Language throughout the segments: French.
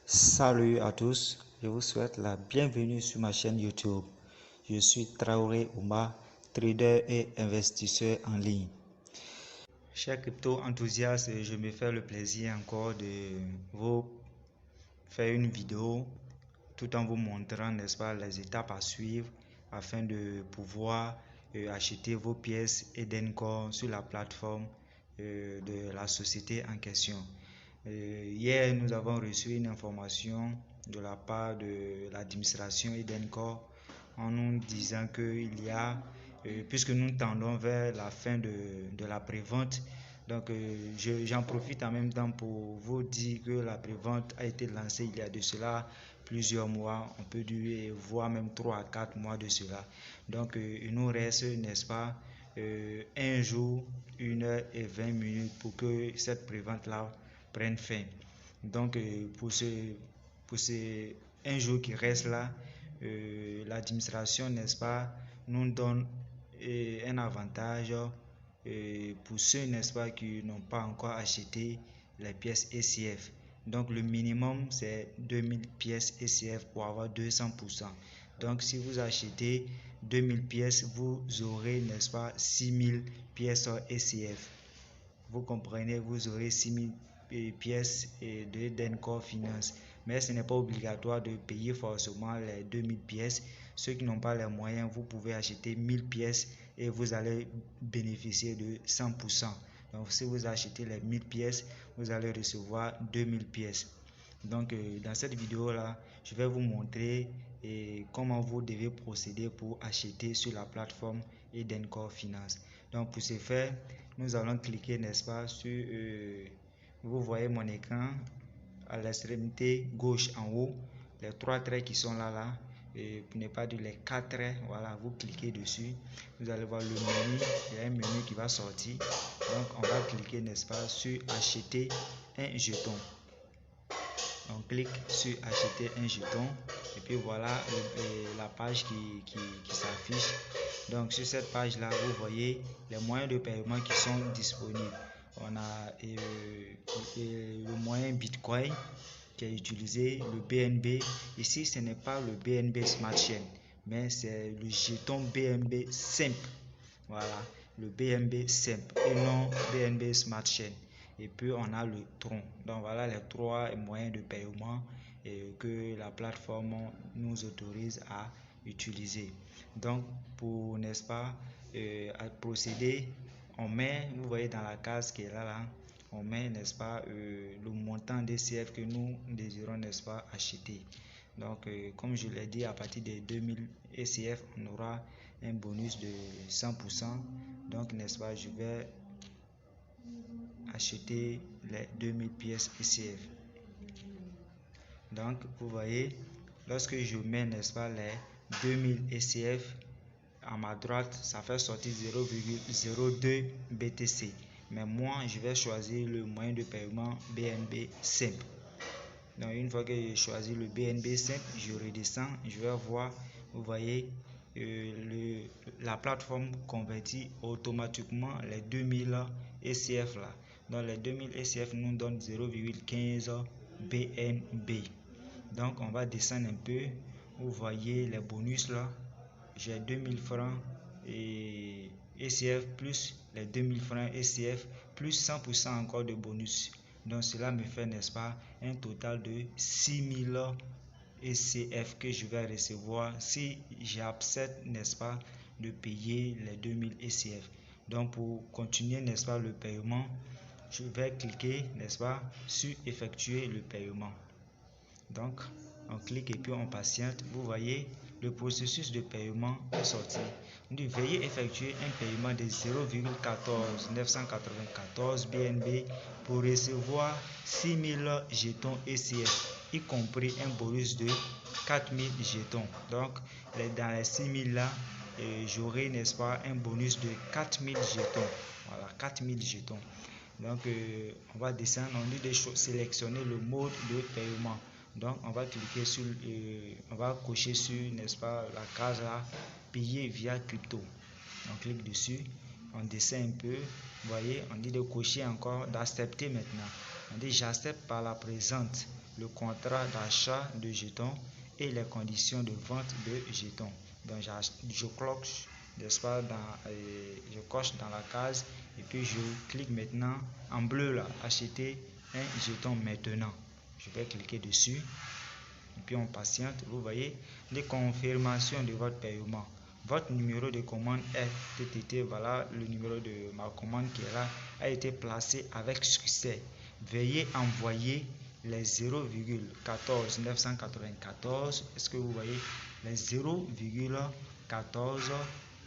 Salut à tous, je vous souhaite la bienvenue sur ma chaîne YouTube. Je suis Traoré Oumar, trader et investisseur en ligne. Chers crypto-enthousiastes, je me fais le plaisir encore de vous faire une vidéo tout en vous montrant, n'est-ce pas, les étapes à suivre afin de pouvoir acheter vos pièces Edencore sur la plateforme de la société en question. Hier, nous avons reçu une information de la part de l'administration Edencore en nous disant qu'il y a, puisque nous tendons vers la fin de la prévente, donc j'en profite en même temps pour vous dire que la prévente a été lancée il y a de cela plusieurs mois, on peut dire voire même 3 à 4 mois de cela. Donc il nous reste, n'est-ce pas, un jour, 1 heure et 20 minutes pour que cette prévente là prenne fin. Donc pour ce un jour qui reste là, l'administration, n'est-ce pas, nous donne un avantage pour ceux, n'est-ce pas, qui n'ont pas encore acheté les pièces ECF. Donc le minimum c'est 2000 pièces ECF pour avoir 200%. Donc si vous achetez 2000 pièces, vous aurez, n'est-ce pas, 6000 pièces ECF. Vous comprenez, vous aurez 6000 pièces de Edencore Finance. Mais ce n'est pas obligatoire de payer forcément les 2000 pièces. Ceux qui n'ont pas les moyens, vous pouvez acheter 1000 pièces et vous allez bénéficier de 100%. Donc si vous achetez les 1000 pièces, vous allez recevoir 2000 pièces. Donc dans cette vidéo là, je vais vous montrer comment vous devez procéder pour acheter sur la plateforme Edencore Finance. Donc pour ce faire, nous allons cliquer, n'est-ce pas, sur vous voyez mon écran à l'extrémité gauche en haut, les 3 traits qui sont là, pour ne pas dire les 4 traits, voilà, vous cliquez dessus, vous allez voir le menu, il y a un menu qui va sortir. Donc on va cliquer, n'est-ce pas, sur acheter un jeton. On clique sur acheter un jeton et puis voilà la page qui s'affiche. Donc sur cette page là, vous voyez les moyens de paiement qui sont disponibles. On a le moyen Bitcoin qui est utilisé, le BNB. Ici ce n'est pas le BNB Smart Chain, mais c'est le jeton BNB simple. Voilà, le BNB simple et non BNB Smart Chain. Et puis on a le Tron. Donc voilà les 3 moyens de paiement que la plateforme nous autorise à utiliser. Donc pour, n'est-ce pas, à procéder, on met, vous voyez dans la case qui est là, on met, n'est-ce pas, le montant d'ECF que nous désirons, n'est-ce pas, acheter. Donc comme je l'ai dit, à partir des 2000 ECF, on aura un bonus de 100%. Donc n'est-ce pas, je vais acheter les 2000 pièces ECF. Donc vous voyez, lorsque je mets, n'est-ce pas, les 2000 ECF à ma droite, ça fait sortir 0,02 BTC. Mais moi je vais choisir le moyen de paiement BNB simple. Donc une fois que j'ai choisi le BNB simple, je redescends, je vais voir, vous voyez, la plateforme convertit automatiquement les 2000 ECF là. Donc les 2000 ECF nous donnent 0,15 BNB. Donc on va descendre un peu, vous voyez les bonus là. J'ai 2000 francs et ECF plus les 2000 francs ECF plus 100% encore de bonus. Donc cela me fait, n'est-ce pas, un total de 6000 ECF que je vais recevoir si j'accepte, n'est-ce pas, de payer les 2000 ECF. Donc pour continuer, n'est-ce pas, le paiement, je vais cliquer, n'est-ce pas, sur effectuer le paiement. Donc on clique et puis on patiente. Vous voyez, le processus de paiement est sorti. On dit veuillez effectuer un paiement de 0,14994 BNB pour recevoir 6000 jetons ECF, y compris un bonus de 4000 jetons. Donc dans les 6000 là, j'aurai, n'est-ce pas, un bonus de 4000 jetons. Voilà, 4000 jetons. Donc on va descendre, on dit de sélectionner le mode de paiement. Donc on va cliquer sur, on va cocher sur, n'est-ce pas, la case là, payer via crypto. On clique dessus, on descend un peu, vous voyez, on dit de cocher encore, d'accepter maintenant. On dit j'accepte par la présente le contrat d'achat de jetons et les conditions de vente de jetons. Donc je cloche, n'est-ce pas, je coche dans la case et puis je clique maintenant en bleu là, acheter un jeton maintenant. Je vais cliquer dessus et puis on patiente. Vous voyez les confirmations de votre paiement. Votre numéro de commande est TTT, voilà le numéro de ma commande qui est là, a été placé avec succès. Veuillez envoyer les 0,14 994. Est-ce que vous voyez les 0,14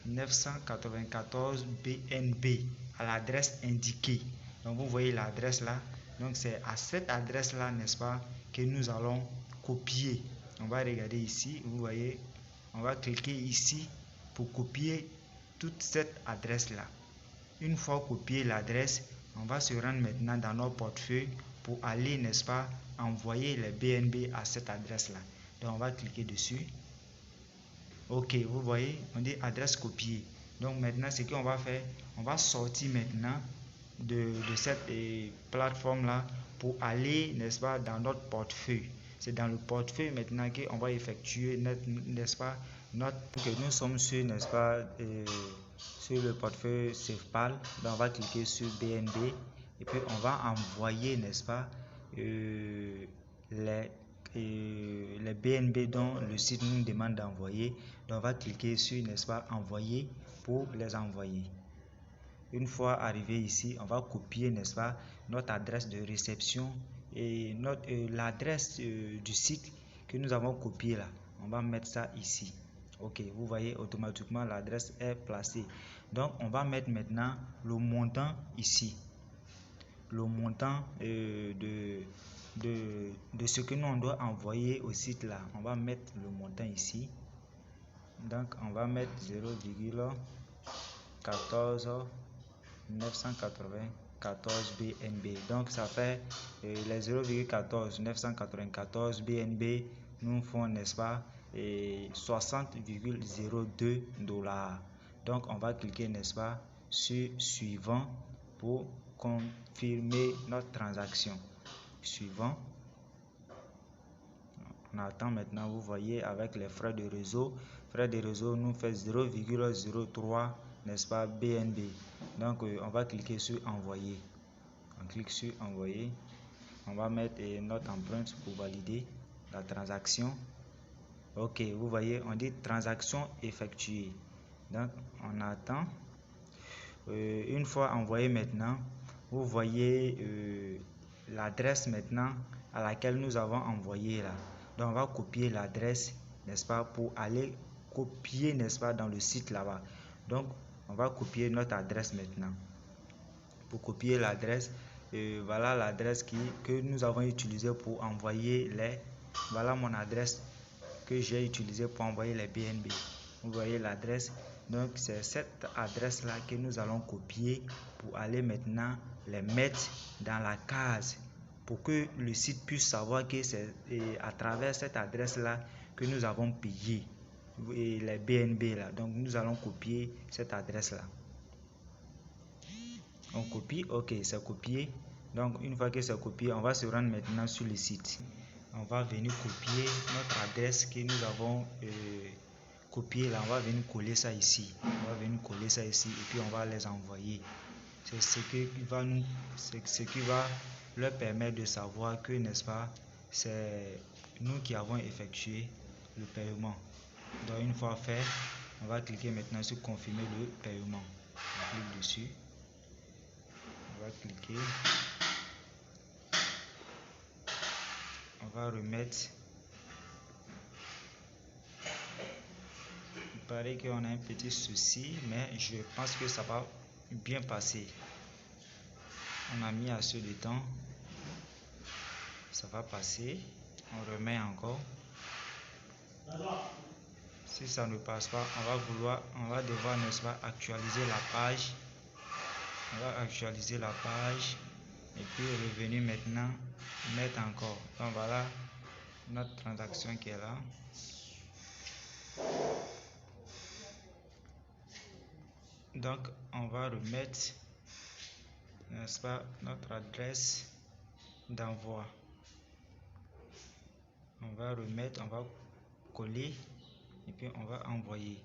994 BNB à l'adresse indiquée? Donc vous voyez l'adresse là. Donc c'est à cette adresse là, n'est-ce pas, que nous allons copier. On va regarder ici, vous voyez, on va cliquer ici pour copier toute cette adresse là. Une fois copié l'adresse, on va se rendre maintenant dans notre portefeuille pour aller, n'est-ce pas, envoyer les BNB à cette adresse là. Donc on va cliquer dessus. Ok, vous voyez, on dit adresse copiée. Donc maintenant ce qu'on va faire, on va sortir maintenant de cette plateforme là pour aller, n'est-ce pas, dans notre portefeuille. C'est dans le portefeuille maintenant qu'on va effectuer notre, n'est-ce pas, notre, que nous sommes sur, n'est-ce pas, sur le portefeuille SafePal. Donc on va cliquer sur BNB et puis on va envoyer, n'est-ce pas, les BNB dont le site nous demande d'envoyer. Donc on va cliquer sur, n'est-ce pas, envoyer pour les envoyer. Une fois arrivé ici, on va copier, n'est-ce pas, notre adresse de réception et l'adresse du site que nous avons copié là. On va mettre ça ici. Ok, vous voyez, automatiquement l'adresse est placée. Donc on va mettre maintenant le montant ici. Le montant de ce que nous on doit envoyer au site là. On va mettre le montant ici. Donc on va mettre 0,14 994 BNB. Donc ça fait les 0,14 994 BNB nous font, n'est-ce pas, 60,02 $. Donc on va cliquer, n'est-ce pas, sur suivant pour confirmer notre transaction. Suivant. On attend maintenant, vous voyez, avec les frais de réseau. Frais de réseau nous fait 0,03, n'est-ce pas, BNB. Donc on va cliquer sur envoyer. On clique sur envoyer. On va mettre notre empreinte pour valider la transaction. Ok, vous voyez, on dit transaction effectuée. Donc on attend. Une fois envoyé maintenant, vous voyez l'adresse maintenant à laquelle nous avons envoyé là. Donc on va copier l'adresse, n'est-ce pas, pour aller copier, n'est-ce pas, dans le site là-bas. Donc on va copier notre adresse maintenant. Pour copier l'adresse, voilà l'adresse que nous avons utilisée pour envoyer les, voilà mon adresse que j'ai utilisée pour envoyer les BNB. Vous voyez l'adresse. Donc c'est cette adresse là que nous allons copier pour aller maintenant les mettre dans la case pour que le site puisse savoir que c'est à travers cette adresse là que nous avons payé les BNB là. Donc nous allons copier cette adresse là. On copie, ok, c'est copié. Donc une fois que c'est copié, on va se rendre maintenant sur le site. On va venir copier notre adresse que nous avons copié là. On va venir coller ça ici. On va venir coller ça ici et puis on va les envoyer. C'est ce qui va leur permettre de savoir que, n'est-ce pas, c'est nous qui avons effectué le paiement. Donc une fois fait, on va cliquer maintenant sur confirmer le paiement. On clique dessus. On va cliquer. On va remettre. Il paraît qu'on a un petit souci, mais je pense que ça va bien passer. On a mis assez de temps. Ça va passer. On remet encore. Si ça ne passe pas, on va devoir, n'est-ce pas, actualiser la page. On va actualiser la page et puis revenir maintenant, mettre encore. Donc voilà notre transaction qui est là. Donc on va remettre, n'est-ce pas, notre adresse d'envoi. On va remettre, on va coller et puis on va envoyer.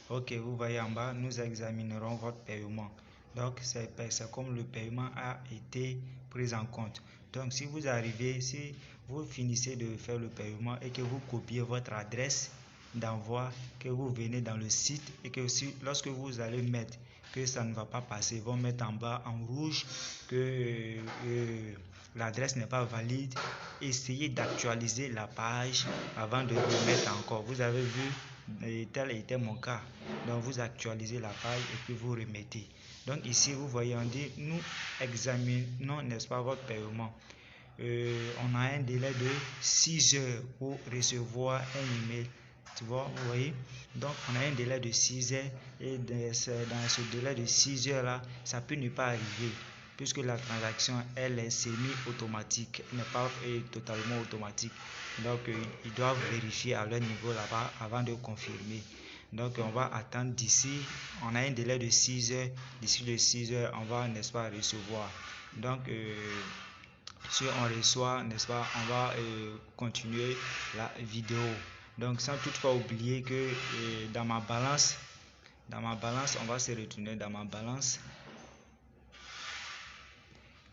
Ok, vous voyez en bas, nous examinerons votre paiement. Donc c'est comme le paiement a été pris en compte. Donc si vous arrivez, si vous finissez de faire le paiement et que vous copiez votre adresse d'envoi, que vous venez dans le site et que lorsque vous allez mettre que ça ne va pas passer, ils vont mettre en bas en rouge que l'adresse n'est pas valide. Essayez d'actualiser la page avant de remettre encore. Vous avez vu, et tel était mon cas. Donc vous actualisez la page et puis vous remettez. Donc ici vous voyez, on dit nous examinons, n'est-ce pas, votre paiement. On a un délai de 6 heures pour recevoir un email. Tu vois, vous voyez. Donc on a un délai de 6 heures et dans ce délai de 6 heures là, ça peut ne pas arriver puisque la transaction elle est semi-automatique, n'est pas totalement automatique. Donc ils doivent vérifier à leur niveau là-bas avant de confirmer. Donc on va attendre d'ici, on a un délai de 6 heures, d'ici les 6 heures on va, n'est-ce pas, recevoir. Donc si on reçoit, n'est-ce pas, on va continuer la vidéo. Donc sans toutefois oublier que dans ma balance, on va se retourner dans ma balance.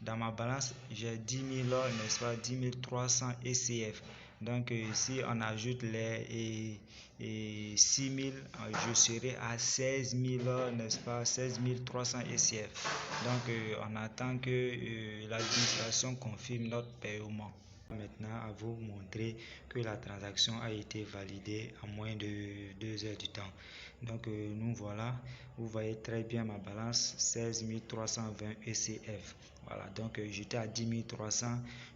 Dans ma balance, j'ai 10 000, n'est-ce pas, 10 300 ECF. Donc, si on ajoute les 6 000, je serai à 16 000, n'est-ce pas, 16 300 ECF. Donc, on attend que l'administration confirme notre paiement. Maintenant, à vous montrer que la transaction a été validée en moins de 2 heures du temps. Donc, nous voilà, vous voyez très bien ma balance, 16 320 ECF. Voilà, donc j'étais à 10 300,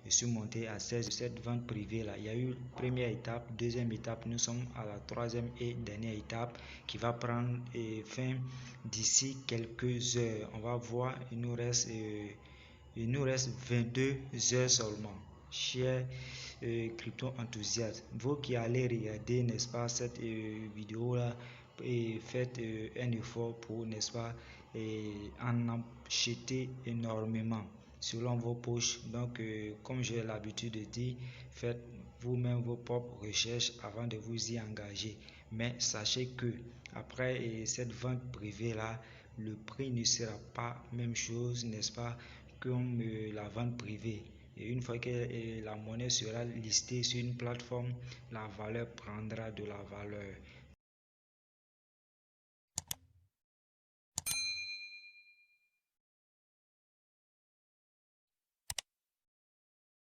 je suis monté à 16. Cette vente privée là, il y a eu première étape, deuxième étape, nous sommes à la troisième et dernière étape qui va prendre fin d'ici quelques heures. On va voir, il nous reste 22 heures seulement. Chers crypto enthousiastes, vous qui allez regarder, n'est-ce pas, cette vidéo là, et faites un effort pour, n'est-ce pas, en acheter énormément selon vos poches. Donc comme j'ai l'habitude de dire, faites vous-même vos propres recherches avant de vous y engager. Mais sachez que après cette vente privée là, le prix ne sera pas même chose, n'est-ce pas, comme la vente privée. Et une fois que la monnaie sera listée sur une plateforme, la valeur prendra de la valeur.